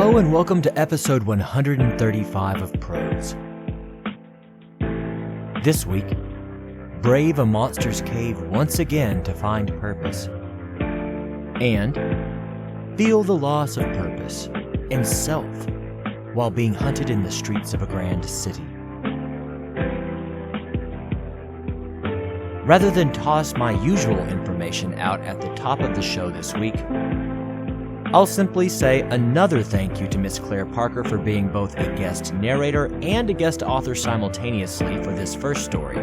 Hello and welcome to episode 135 of Prose. This week, brave a monster's cave once again to find purpose. And feel the loss of purpose and self while being hunted in the streets of a grand city. Rather than toss my usual information out at the top of the show this week, I'll simply say another thank you to Miss Claire Parker for being both a guest narrator and a guest author simultaneously for this first story.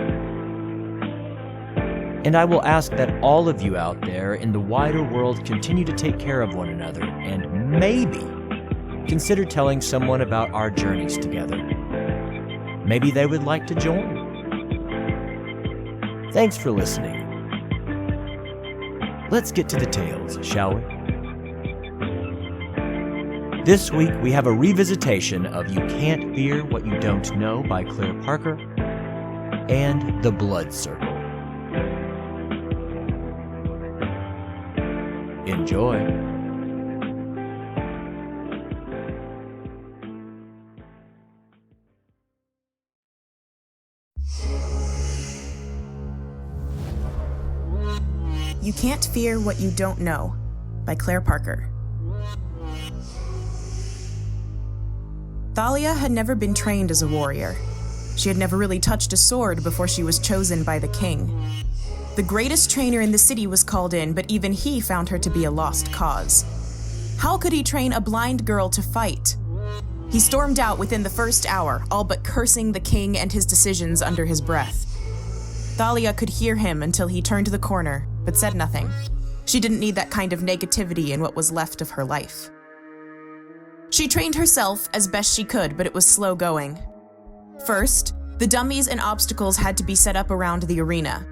And I will ask that all of you out there in the wider world continue to take care of one another and maybe consider telling someone about our journeys together. Maybe they would like to join. Thanks for listening. Let's get to the tales, shall we? This week, we have a revisitation of You Can't Fear What You Don't Know by Claire Parker and The Blood Circle. Enjoy. You Can't Fear What You Don't Know by Claire Parker. Thalia had never been trained as a warrior. She had never really touched a sword before she was chosen by the king. The greatest trainer in the city was called in, but even he found her to be a lost cause. How could he train a blind girl to fight? He stormed out within the first hour, all but cursing the king and his decisions under his breath. Thalia could hear him until he turned the corner, but said nothing. She didn't need that kind of negativity in what was left of her life. She trained herself as best she could, but it was slow going. First, the dummies and obstacles had to be set up around the arena.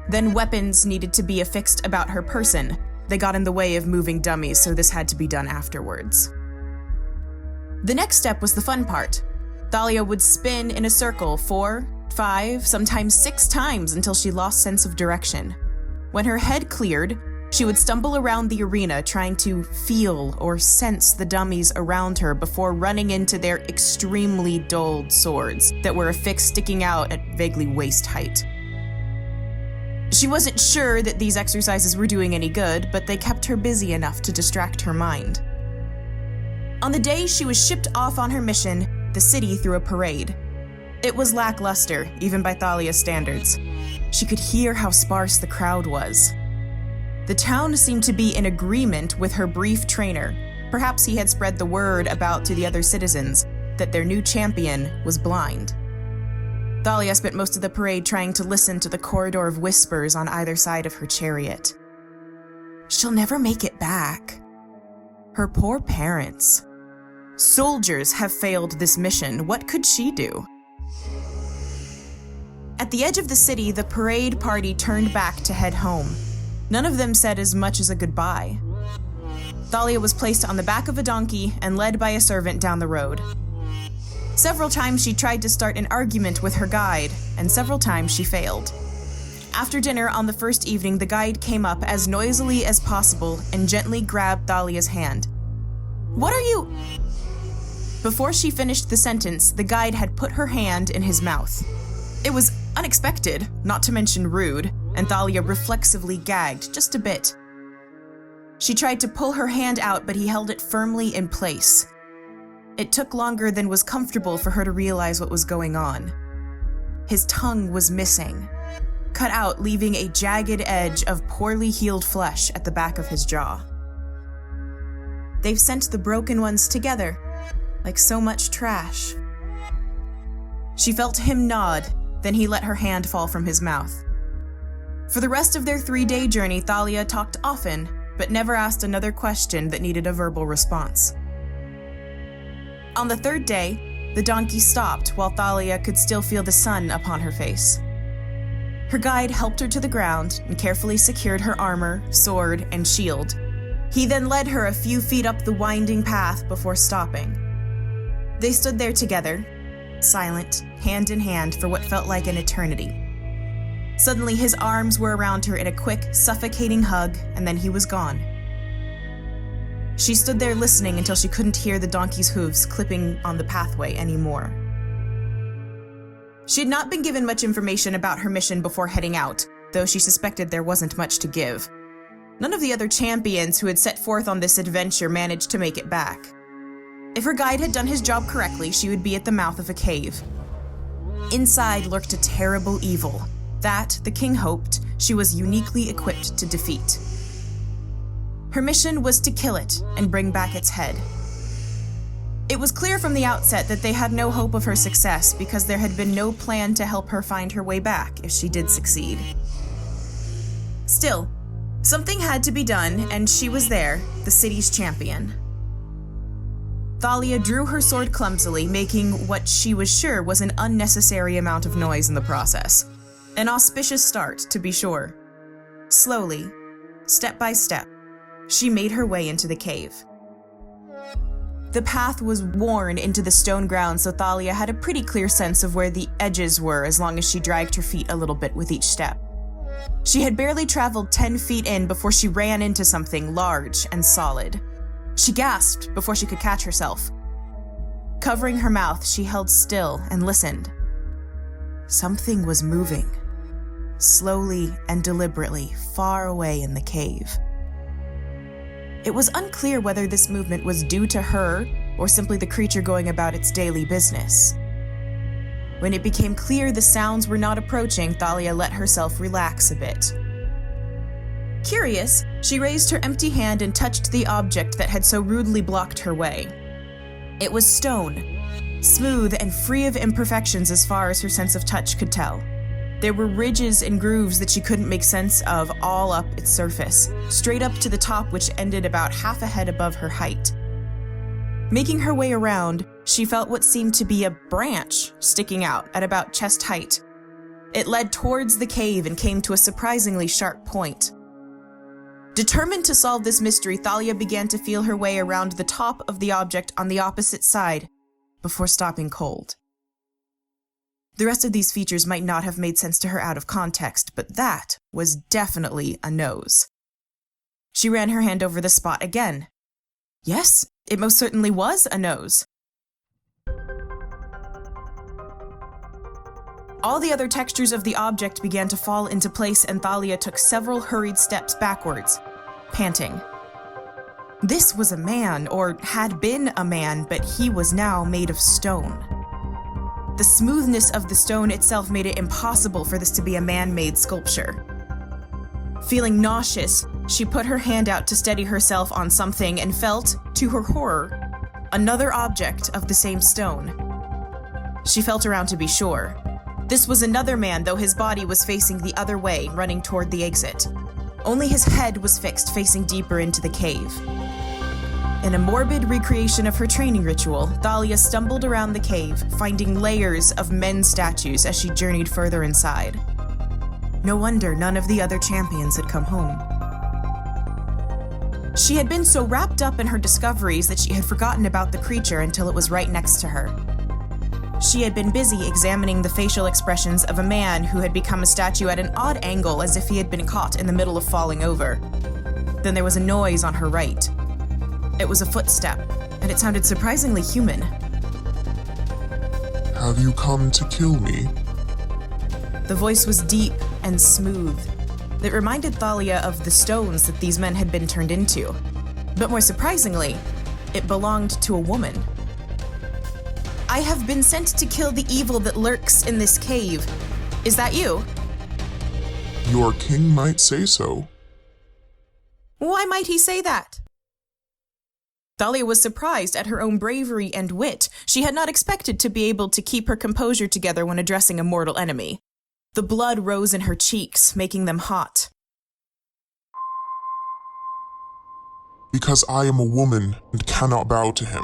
Then weapons needed to be affixed about her person. They got in the way of moving dummies, so this had to be done afterwards. The next step was the fun part. Thalia would spin in a circle 4, 5, sometimes 6 times until she lost sense of direction. When her head cleared, she would stumble around the arena trying to feel or sense the dummies around her before running into their extremely dulled swords that were affixed sticking out at vaguely waist height. She wasn't sure that these exercises were doing any good, but they kept her busy enough to distract her mind. On the day she was shipped off on her mission, the city threw a parade. It was lackluster, even by Thalia's standards. She could hear how sparse the crowd was. The town seemed to be in agreement with her brief trainer. Perhaps he had spread the word about to the other citizens that their new champion was blind. Thalia spent most of the parade trying to listen to the corridor of whispers on either side of her chariot. She'll never make it back. Her poor parents. Soldiers have failed this mission. What could she do? At the edge of the city, the parade party turned back to head home. None of them said as much as a goodbye. Thalia was placed on the back of a donkey and led by a servant down the road. Several times she tried to start an argument with her guide, and several times she failed. After dinner on the first evening, the guide came up as noisily as possible and gently grabbed Thalia's hand. "What are you—" Before she finished the sentence, the guide had put her hand in his mouth. It was unexpected, not to mention rude, and Thalia reflexively gagged just a bit. She tried to pull her hand out, but he held it firmly in place. It took longer than was comfortable for her to realize what was going on. His tongue was missing, cut out, leaving a jagged edge of poorly healed flesh at the back of his jaw. They've sent the broken ones together, like so much trash. She felt him nod, then he let her hand fall from his mouth. For the rest of their 3-day journey, Thalia talked often, but never asked another question that needed a verbal response. On the 3rd day, the donkey stopped while Thalia could still feel the sun upon her face. Her guide helped her to the ground and carefully secured her armor, sword, and shield. He then led her a few feet up the winding path before stopping. They stood there together, silent, hand in hand for what felt like an eternity. Suddenly, his arms were around her in a quick, suffocating hug, and then he was gone. She stood there listening until she couldn't hear the donkey's hooves clipping on the pathway anymore. She had not been given much information about her mission before heading out, though she suspected there wasn't much to give. None of the other champions who had set forth on this adventure managed to make it back. If her guide had done his job correctly, she would be at the mouth of a cave. Inside lurked a terrible evil that, the king hoped, she was uniquely equipped to defeat. Her mission was to kill it and bring back its head. It was clear from the outset that they had no hope of her success because there had been no plan to help her find her way back if she did succeed. Still, something had to be done, and she was there, the city's champion. Thalia drew her sword clumsily, making what she was sure was an unnecessary amount of noise in the process. An auspicious start, to be sure. Slowly, step by step, she made her way into the cave. The path was worn into the stone ground, so Thalia had a pretty clear sense of where the edges were as long as she dragged her feet a little bit with each step. She had barely traveled 10 feet in before she ran into something large and solid. She gasped before she could catch herself. Covering her mouth, she held still and listened. Something was moving, slowly and deliberately, far away in the cave. It was unclear whether this movement was due to her or simply the creature going about its daily business. When it became clear the sounds were not approaching, Thalia let herself relax a bit. Curious, she raised her empty hand and touched the object that had so rudely blocked her way. It was stone, smooth and free of imperfections as far as her sense of touch could tell. There were ridges and grooves that she couldn't make sense of all up its surface, straight up to the top which ended about half a head above her height. Making her way around, she felt what seemed to be a branch sticking out at about chest height. It led towards the cave and came to a surprisingly sharp point. Determined to solve this mystery, Thalia began to feel her way around the top of the object on the opposite side before stopping cold. The rest of these features might not have made sense to her out of context, but that was definitely a nose. She ran her hand over the spot again. Yes, it most certainly was a nose. All the other textures of the object began to fall into place, and Thalia took several hurried steps backwards, panting. This was a man, or had been a man, but he was now made of stone. The smoothness of the stone itself made it impossible for this to be a man-made sculpture. Feeling nauseous, she put her hand out to steady herself on something and felt, to her horror, another object of the same stone. She felt around to be sure. This was another man, though his body was facing the other way, running toward the exit. Only his head was fixed, facing deeper into the cave. In a morbid recreation of her training ritual, Thalia stumbled around the cave, finding layers of men's statues as she journeyed further inside. No wonder none of the other champions had come home. She had been so wrapped up in her discoveries that she had forgotten about the creature until it was right next to her. She had been busy examining the facial expressions of a man who had become a statue at an odd angle, as if he had been caught in the middle of falling over. Then there was a noise on her right. It was a footstep, and it sounded surprisingly human. Have you come to kill me? The voice was deep and smooth. It reminded Thalia of the stones that these men had been turned into. But more surprisingly, it belonged to a woman. I have been sent to kill the evil that lurks in this cave. Is that you? Your king might say so. Why might he say that? Thalia was surprised at her own bravery and wit. She had not expected to be able to keep her composure together when addressing a mortal enemy. The blood rose in her cheeks, making them hot. Because I am a woman and cannot bow to him.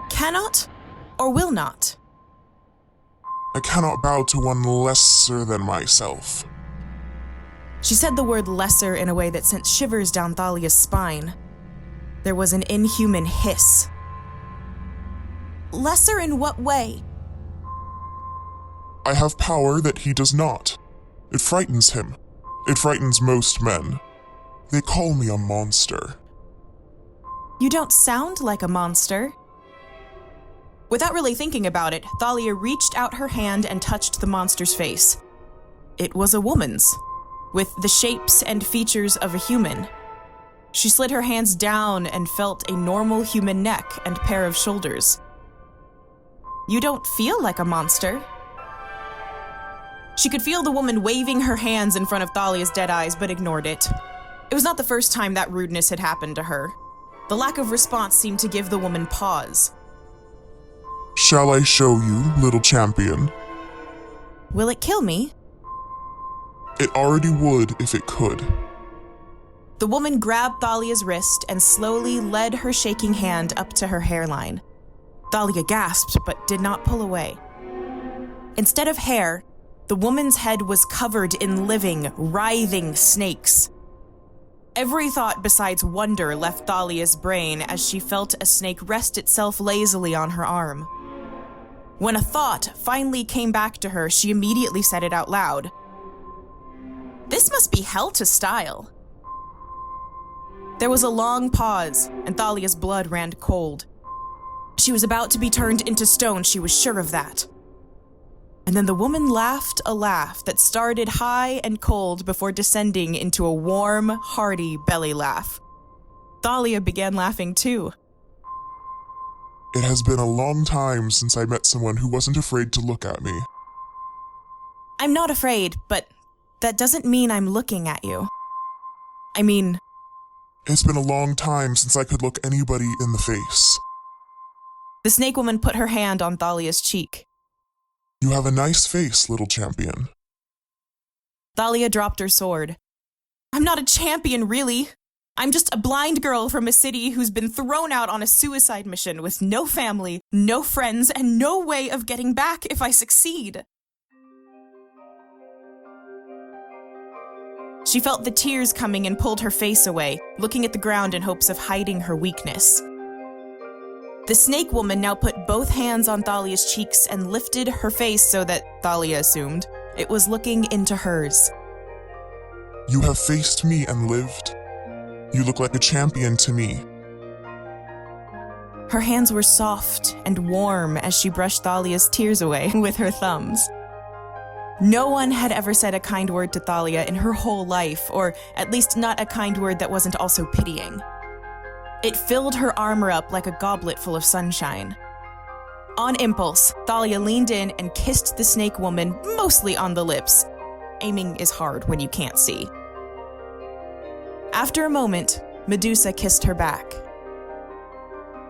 Cannot or will not? I cannot bow to one lesser than myself. She said the word lesser in a way that sent shivers down Thalia's spine. There was an inhuman hiss. Lesser in what way? I have power that he does not. It frightens him. It frightens most men. They call me a monster. You don't sound like a monster. Without really thinking about it, Thalia reached out her hand and touched the monster's face. It was a woman's, with the shapes and features of a human. She slid her hands down and felt a normal human neck and pair of shoulders. You don't feel like a monster. She could feel the woman waving her hands in front of Thalia's dead eyes, but ignored it. It was not the first time that rudeness had happened to her. The lack of response seemed to give the woman pause. Shall I show you, little champion? Will it kill me? It already would if it could. The woman grabbed Thalia's wrist and slowly led her shaking hand up to her hairline. Thalia gasped, but did not pull away. Instead of hair, the woman's head was covered in living, writhing snakes. Every thought besides wonder left Thalia's brain as she felt a snake rest itself lazily on her arm. When a thought finally came back to her, she immediately said it out loud. This must be hell to style. There was a long pause, and Thalia's blood ran cold. She was about to be turned into stone, she was sure of that. And then the woman laughed a laugh that started high and cold before descending into a warm, hearty belly laugh. Thalia began laughing too. It has been a long time since I met someone who wasn't afraid to look at me. I'm not afraid, but that doesn't mean I'm looking at you. I mean... It's been a long time since I could look anybody in the face. The snake woman put her hand on Thalia's cheek. You have a nice face, little champion. Thalia dropped her sword. I'm not a champion, really. I'm just a blind girl from a city who's been thrown out on a suicide mission with no family, no friends, and no way of getting back if I succeed. She felt the tears coming and pulled her face away, looking at the ground in hopes of hiding her weakness. The snake woman now put both hands on Thalia's cheeks and lifted her face so that, Thalia assumed, it was looking into hers. You have faced me and lived. You look like a champion to me. Her hands were soft and warm as she brushed Thalia's tears away with her thumbs. No one had ever said a kind word to Thalia in her whole life, or at least not a kind word that wasn't also pitying. It filled her armor up like a goblet full of sunshine. On impulse, Thalia leaned in and kissed the snake woman, mostly on the lips. Aiming is hard when you can't see. After a moment, Medusa kissed her back.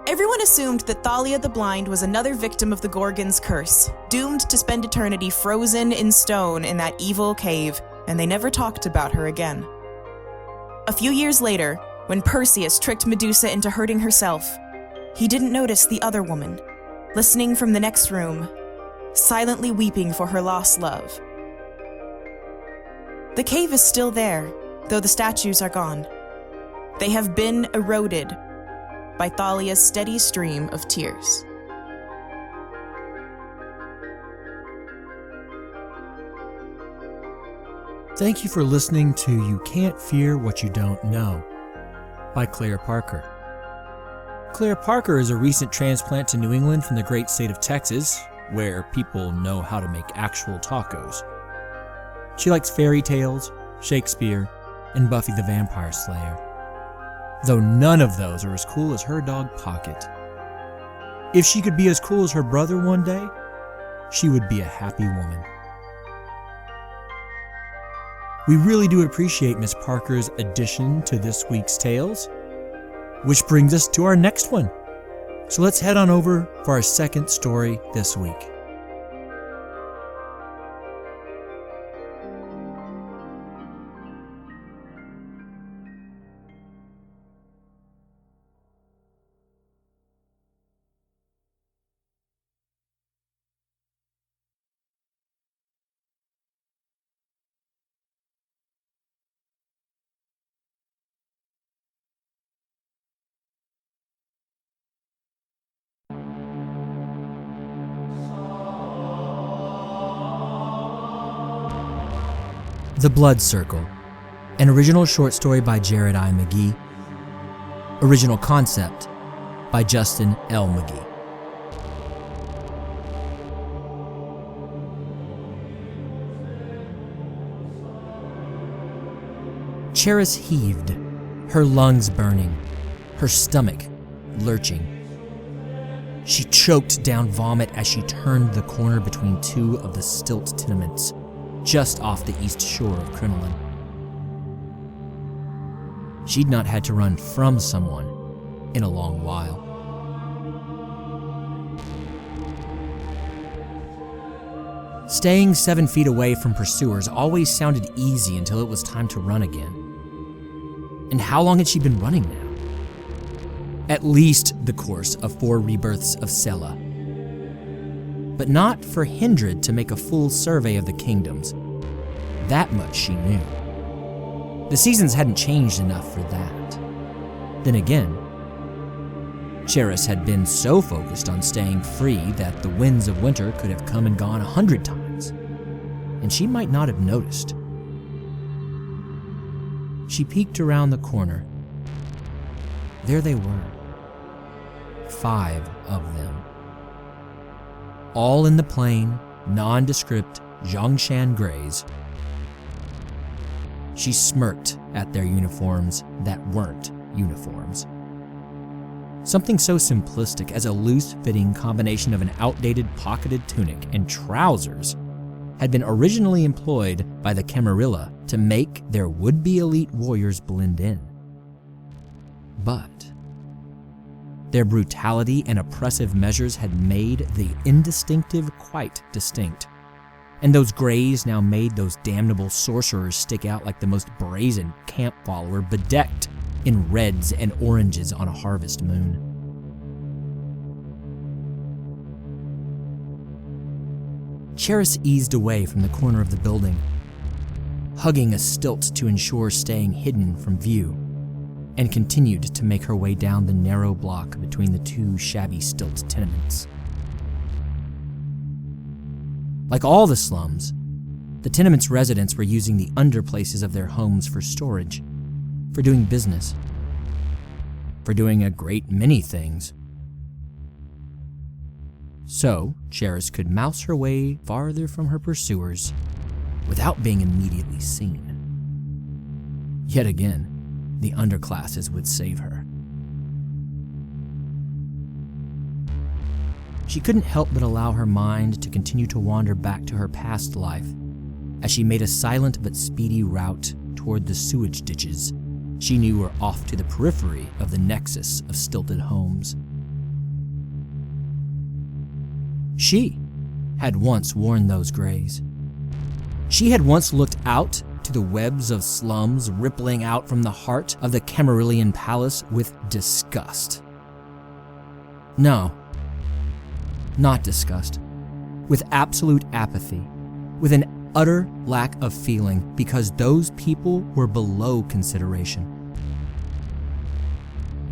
Everyone assumed that Thalia the Blind was another victim of the Gorgon's curse, doomed to spend eternity frozen in stone in that evil cave, and they never talked about her again. A few years later, when Perseus tricked Medusa into hurting herself, he didn't notice the other woman, listening from the next room, silently weeping for her lost love. The cave is still there, though the statues are gone. They have been eroded by Thalia's steady stream of tears. Thank you for listening to You Can't Fear What You Don't Know by Claire Parker. Claire Parker is a recent transplant to New England from the great state of Texas, where people know how to make actual tacos. She likes fairy tales, Shakespeare, and Buffy the Vampire Slayer, though none of those are as cool as her dog Pocket. If she could be as cool as her brother one day, she would be a happy woman. We really do appreciate Miss Parker's addition to this week's tales, which brings us to our next one. So let's head on over for our second story this week. The Blood Circle, an original short story by Jared I. McGee. Original concept by Justin L. McGee. Charis heaved, her lungs burning, her stomach lurching. She choked down vomit as she turned the corner between two of the stilt tenements, just off the east shore of Crinoline. She'd not had to run from someone in a long while. Staying 7 feet away from pursuers always sounded easy until it was time to run again. And how long had she been running now? At least the course of 4 rebirths of Sela. But not for Hindred to make a full survey of the kingdoms. That much she knew. The seasons hadn't changed enough for that. Then again, Charis had been so focused on staying free that the winds of winter could have come and gone 100 times, and she might not have noticed. She peeked around the corner. There they were. 5 of them. All in the plain, nondescript Zhongshan Greys. She smirked at their uniforms that weren't uniforms. Something so simplistic as a loose-fitting combination of an outdated pocketed tunic and trousers had been originally employed by the Camarilla to make their would-be elite warriors blend in. But their brutality and oppressive measures had made the indistinctive quite distinct, and those Greys now made those damnable sorcerers stick out like the most brazen camp follower bedecked in reds and oranges on a harvest moon. Charis eased away from the corner of the building, hugging a stilt to ensure staying hidden from view, and continued to make her way down the narrow block between the 2 shabby stilt tenements. Like all the slums, the tenement's residents were using the underplaces of their homes for storage, for doing business, for doing a great many things. So, Charis could mouse her way farther from her pursuers without being immediately seen. Yet again, the underclasses would save her. She couldn't help but allow her mind to continue to wander back to her past life as she made a silent but speedy route toward the sewage ditches she knew were off to the periphery of the nexus of stilted homes. She had once worn those Greys. She had once looked out to the webs of slums rippling out from the heart of the Camarillion Palace with disgust. No, not disgust. With absolute apathy, with an utter lack of feeling, because those people were below consideration.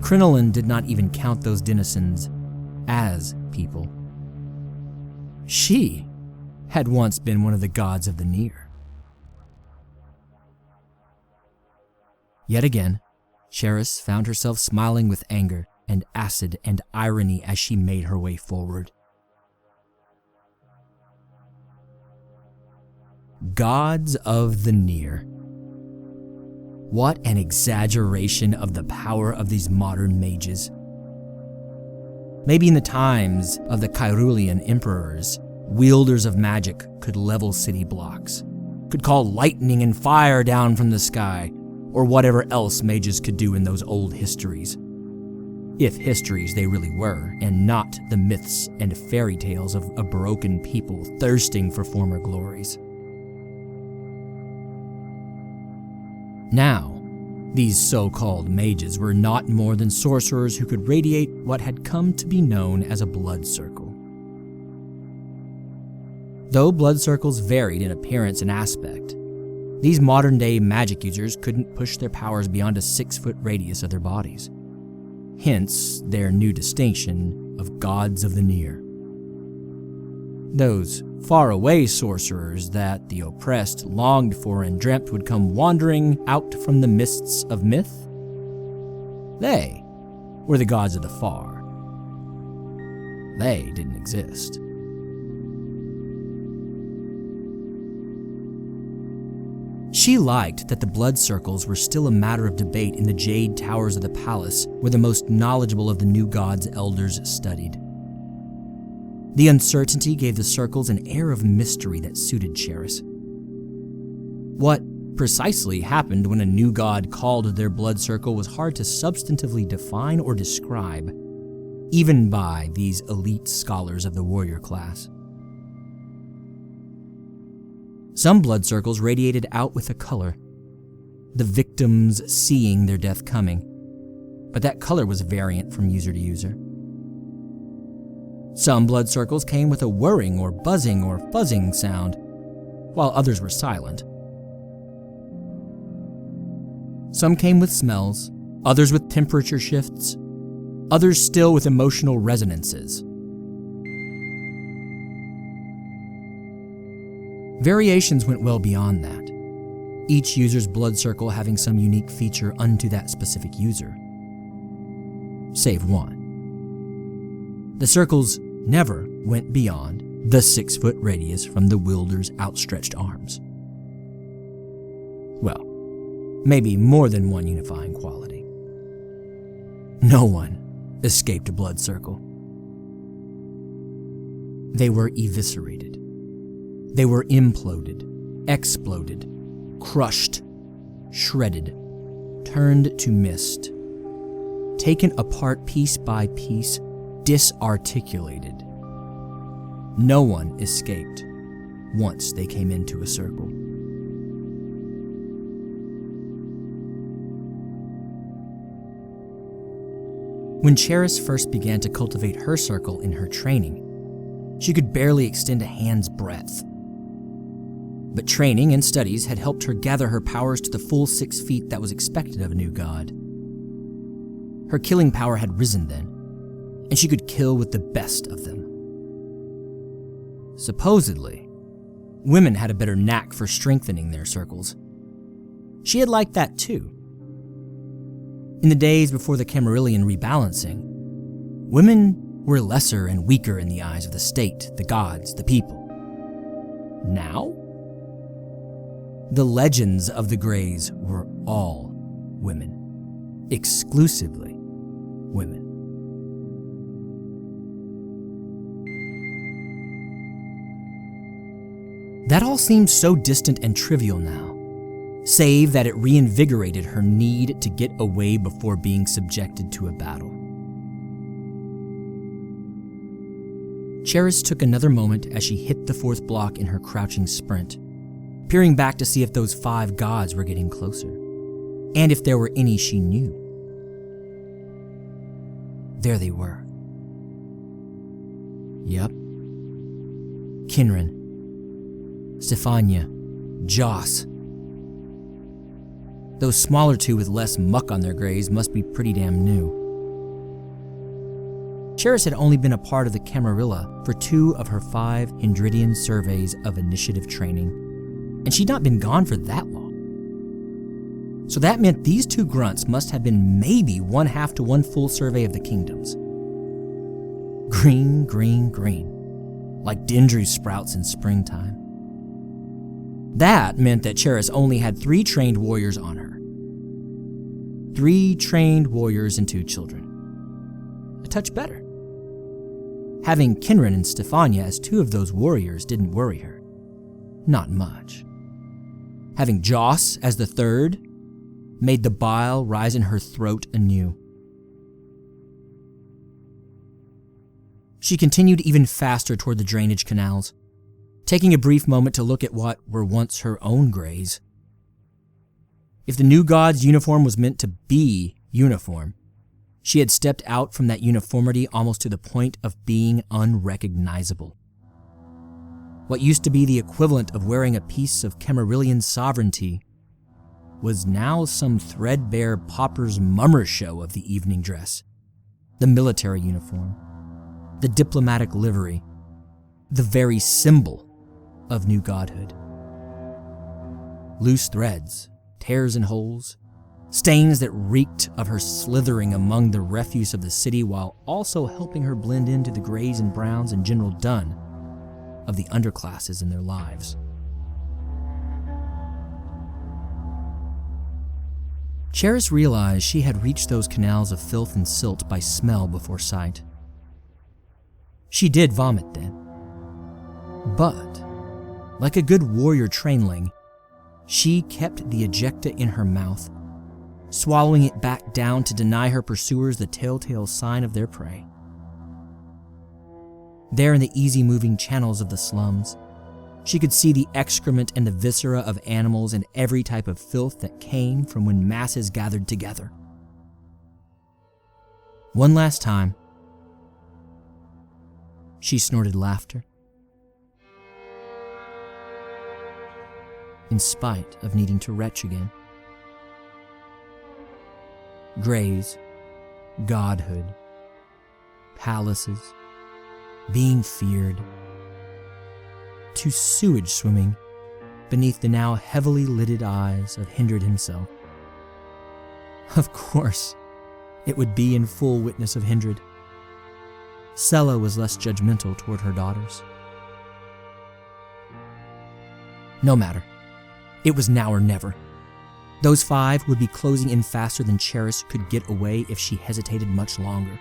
Crinoline did not even count those denizens as people. She had once been one of the gods of the near. Yet again, Charis found herself smiling with anger and acid and irony as she made her way forward. Gods of the near. What an exaggeration of the power of these modern mages. Maybe in the times of the Kyrulian emperors, wielders of magic could level city blocks, could call lightning and fire down from the sky, or whatever else mages could do in those old histories. If histories they really were, and not the myths and fairy tales of a broken people thirsting for former glories. Now, these so-called mages were not more than sorcerers who could radiate what had come to be known as a blood circle. Though blood circles varied in appearance and aspect, these modern-day magic users couldn't push their powers beyond a 6-foot radius of their bodies. Hence, their new distinction of gods of the near. Those faraway sorcerers that the oppressed longed for and dreamt would come wandering out from the mists of myth, they were the gods of the far. They didn't exist. She liked that the blood circles were still a matter of debate in the jade towers of the palace where the most knowledgeable of the new gods' elders studied. The uncertainty gave the circles an air of mystery that suited Charis. What precisely happened when a new god called their blood circle was hard to substantively define or describe, even by these elite scholars of the warrior class. Some blood circles radiated out with a color, the victims seeing their death coming, but that color was variant from user to user. Some blood circles came with a whirring or buzzing or fuzzing sound, while others were silent. Some came with smells, others with temperature shifts, others still with emotional resonances. Variations went well beyond that, each user's blood circle having some unique feature unto that specific user. Save one. The circles never went beyond the 6-foot radius from the wielder's outstretched arms. Well, maybe more than one unifying quality. No one escaped a blood circle. They were eviscerated. They were imploded, exploded, crushed, shredded, turned to mist, taken apart piece by piece, disarticulated. No one escaped once they came into a circle. When Charis first began to cultivate her circle in her training, she could barely extend a hand's breadth. But training and studies had helped her gather her powers to the full 6 feet that was expected of a new god. Her killing power had risen then, and she could kill with the best of them. Supposedly, women had a better knack for strengthening their circles. She had liked that too. In the days before the Camarillion rebalancing, women were lesser and weaker in the eyes of the state, the gods, the people. Now, the legends of the Greys were all women, exclusively women. That all seemed so distant and trivial now, save that it reinvigorated her need to get away before being subjected to a battle. Charis took another moment as she hit the 4th block in her crouching sprint, peering back to see if those 5 gods were getting closer, and if there were any she knew. There they were. Yep. Kinran, Stefania, Joss. Those smaller 2 with less muck on their grays must be pretty damn new. Charis had only been a part of the Camarilla for 2 of her 5 Hindridian surveys of initiative training, and she'd not been gone for that long. So that meant these 2 grunts must have been maybe 1/2 to 1 full survey of the kingdoms. Green, green, green, like Dendru sprouts in springtime. That meant that Charis only had 3 trained warriors on her. 3 trained warriors and 2 children. A touch better. Having Kinran and Stefania as 2 of those warriors didn't worry her. Not much. Having Joss as the 3rd made the bile rise in her throat anew. She continued even faster toward the drainage canals, taking a brief moment to look at what were once her own grays. If the new god's uniform was meant to be uniform, she had stepped out from that uniformity almost to the point of being unrecognizable. What used to be the equivalent of wearing a piece of Camarillion sovereignty was now some threadbare pauper's mummer show of the evening dress, the military uniform, the diplomatic livery, the very symbol of new godhood. Loose threads, tears and holes, stains that reeked of her slithering among the refuse of the city while also helping her blend into the grays and browns and general dun of the underclasses in their lives. Charis realized she had reached those canals of filth and silt by smell before sight. She did vomit then. But, like a good warrior trainling, she kept the ejecta in her mouth, swallowing it back down to deny her pursuers the telltale sign of their prey. There in the easy-moving channels of the slums, she could see the excrement and the viscera of animals and every type of filth that came from when masses gathered together. One last time, she snorted laughter, in spite of needing to retch again. Grays, godhood, palaces, being feared, to sewage swimming beneath the now heavily lidded eyes of Hindred himself. Of course, it would be in full witness of Hindred. Sella was less judgmental toward her daughters. No matter. It was now or never. Those 5 would be closing in faster than Charis could get away if she hesitated much longer.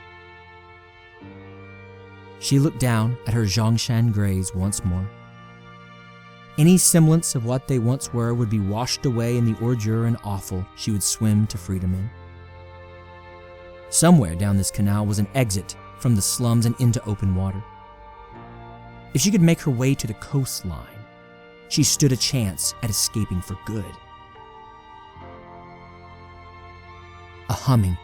She looked down at her Zhongshan Greys once more. Any semblance of what they once were would be washed away in the ordure and offal she would swim to freedom in. Somewhere down this canal was an exit from the slums and into open water. If she could make her way to the coastline, she stood a chance at escaping for good. A humming.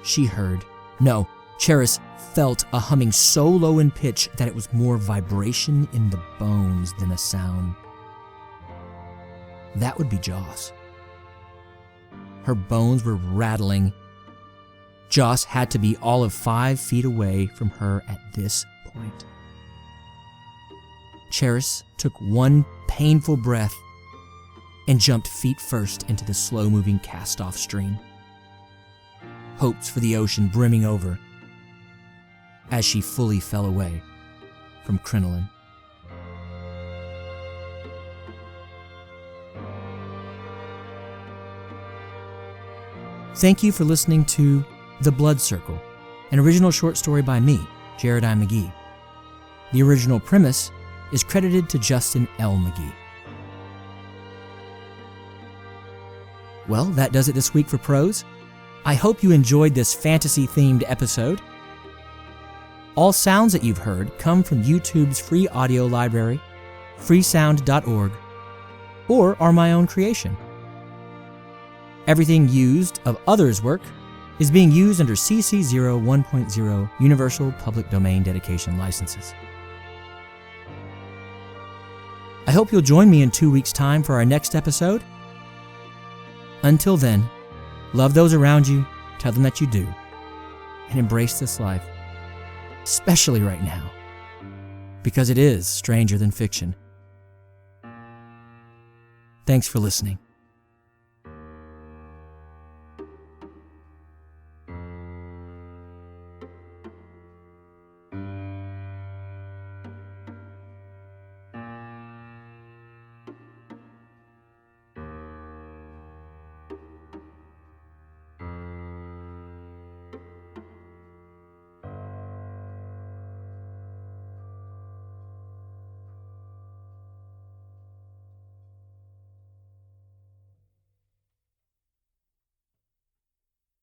She heard, no, Charis felt a humming so low in pitch that it was more vibration in the bones than a sound. That would be Joss. Her bones were rattling. Joss had to be all of 5 feet away from her at this point. Charis took one painful breath and jumped feet first into the slow-moving cast-off stream. Hopes for the ocean brimming over as she fully fell away from Crinoline. Thank you for listening to The Blood Circle, an original short story by me, Jared I. McGee. The original premise is credited to Justin L. McGee. Well, that does it this week for Prose. I hope you enjoyed this fantasy-themed episode. All sounds that you've heard come from YouTube's free audio library, freesound.org, or are my own creation. Everything used of others' work is being used under CC 01.0 Universal Public Domain Dedication licenses. I hope you'll join me in 2 weeks' time for our next episode. Until then, love those around you, tell them that you do, and embrace this life, especially right now, because it is stranger than fiction. Thanks for listening.